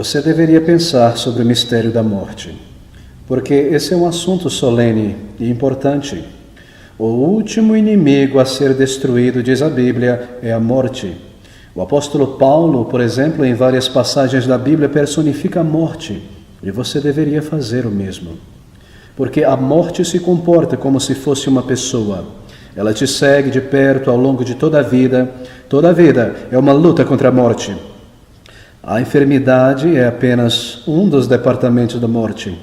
Você deveria pensar sobre o mistério da morte, porque esse é um assunto solene e importante. O último inimigo a ser destruído, diz a Bíblia, é a morte. O apóstolo Paulo, por exemplo, em várias passagens da Bíblia, personifica a morte, e você deveria fazer o mesmo. Porque a morte se comporta como se fosse uma pessoa. Ela te segue de perto ao longo de toda a vida. Toda a vida é uma luta contra a morte. A enfermidade é apenas um dos departamentos da morte.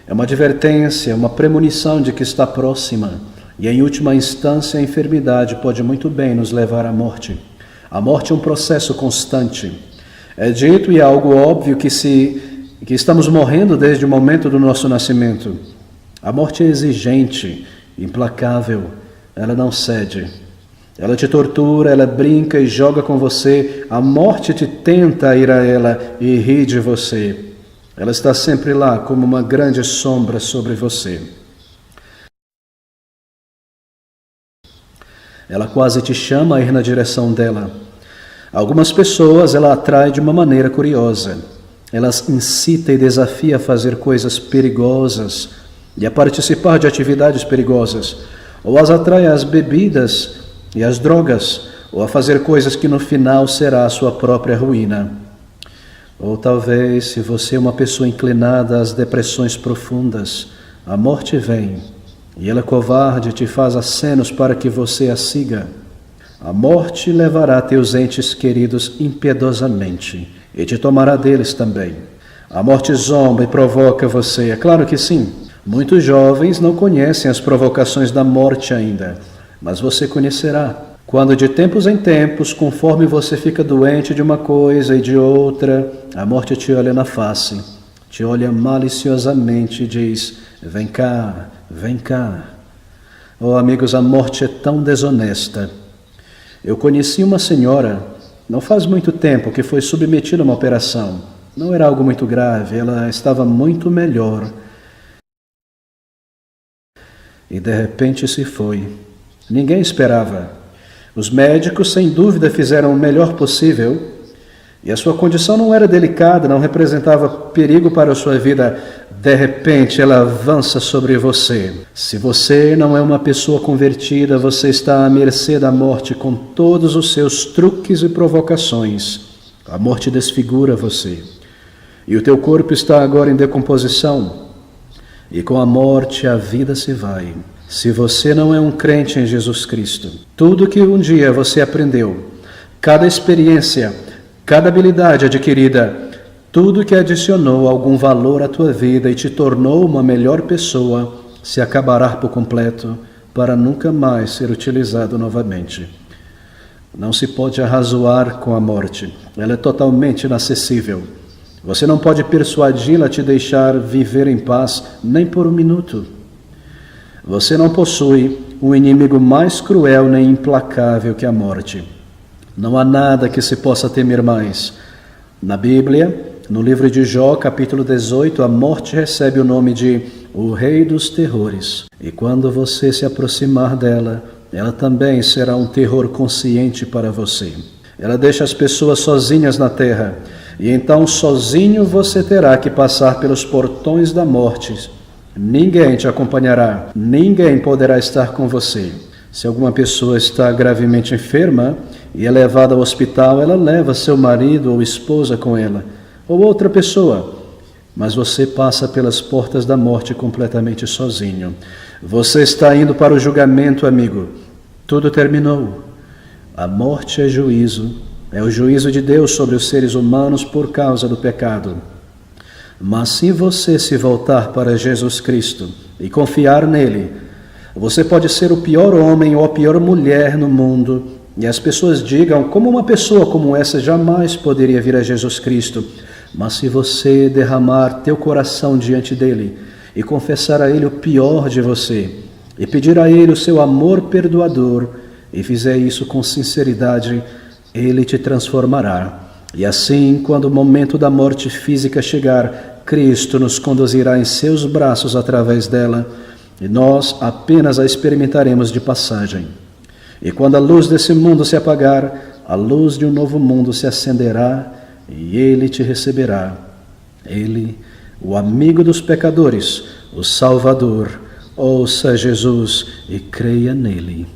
É uma advertência, uma premonição de que está próxima. E em última instância, a enfermidade pode muito bem nos levar à morte. A morte é um processo constante. É dito e é algo óbvio que estamos morrendo desde o momento do nosso nascimento. A morte é exigente, implacável, ela não cede. Ela te tortura, ela brinca e joga com você. A morte te tenta ir a ela e ri de você. Ela está sempre lá como uma grande sombra sobre você. Ela quase te chama a ir na direção dela. Algumas pessoas ela atrai de uma maneira curiosa. Elas incita e desafia a fazer coisas perigosas e a participar de atividades perigosas. Ou as atrai às bebidas e às drogas, ou a fazer coisas que no final será a sua própria ruína. Ou talvez, se você é uma pessoa inclinada às depressões profundas, a morte vem e ela covarde te faz acenos para que você a siga. A morte levará teus entes queridos impiedosamente e te tomará deles também. A morte zomba e provoca você, é claro que sim. Muitos jovens não conhecem as provocações da morte ainda, mas você conhecerá. Quando de tempos em tempos, conforme você fica doente de uma coisa e de outra, a morte te olha na face, te olha maliciosamente e diz: vem cá, vem cá. Oh amigos, a morte é tão desonesta. Eu conheci uma senhora, não faz muito tempo, que foi submetida a uma operação. Não era algo muito grave, ela estava muito melhor. E de repente se foi. Ninguém esperava. Os médicos, sem dúvida, fizeram o melhor possível. E a sua condição não era delicada, não representava perigo para a sua vida. De repente, ela avança sobre você. Se você não é uma pessoa convertida, você está à mercê da morte com todos os seus truques e provocações. A morte desfigura você. E o teu corpo está agora em decomposição. E com a morte, a vida se vai. Se você não é um crente em Jesus Cristo, tudo que um dia você aprendeu, cada experiência, cada habilidade adquirida, tudo que adicionou algum valor à tua vida e te tornou uma melhor pessoa, se acabará por completo para nunca mais ser utilizado novamente. Não se pode arrazoar com a morte, ela é totalmente inacessível. Você não pode persuadi-la a te deixar viver em paz nem por um minuto. Você não possui um inimigo mais cruel nem implacável que a morte. Não há nada que se possa temer mais. Na Bíblia, no livro de Jó, capítulo 18, a morte recebe o nome de o Rei dos Terrores. E quando você se aproximar dela, ela também será um terror consciente para você. Ela deixa as pessoas sozinhas na terra, e então sozinho você terá que passar pelos portões da morte. Ninguém te acompanhará, ninguém poderá estar com você. Se alguma pessoa está gravemente enferma e é levada ao hospital, ela leva seu marido ou esposa com ela, ou outra pessoa. Mas você passa pelas portas da morte completamente sozinho. Você está indo para o julgamento, amigo. Tudo terminou. A morte é juízo. É o juízo de Deus sobre os seres humanos por causa do pecado. Mas se você se voltar para Jesus Cristo e confiar nele, você pode ser o pior homem ou a pior mulher no mundo, e as pessoas digam como uma pessoa como essa jamais poderia vir a Jesus Cristo. Mas se você derramar teu coração diante dele e confessar a ele o pior de você, e pedir a ele o seu amor perdoador, e fizer isso com sinceridade, ele te transformará. E assim, quando o momento da morte física chegar, Cristo nos conduzirá em seus braços através dela, e nós apenas a experimentaremos de passagem. E quando a luz desse mundo se apagar, a luz de um novo mundo se acenderá, e ele te receberá. Ele, o amigo dos pecadores, o Salvador, ouça Jesus e creia nele.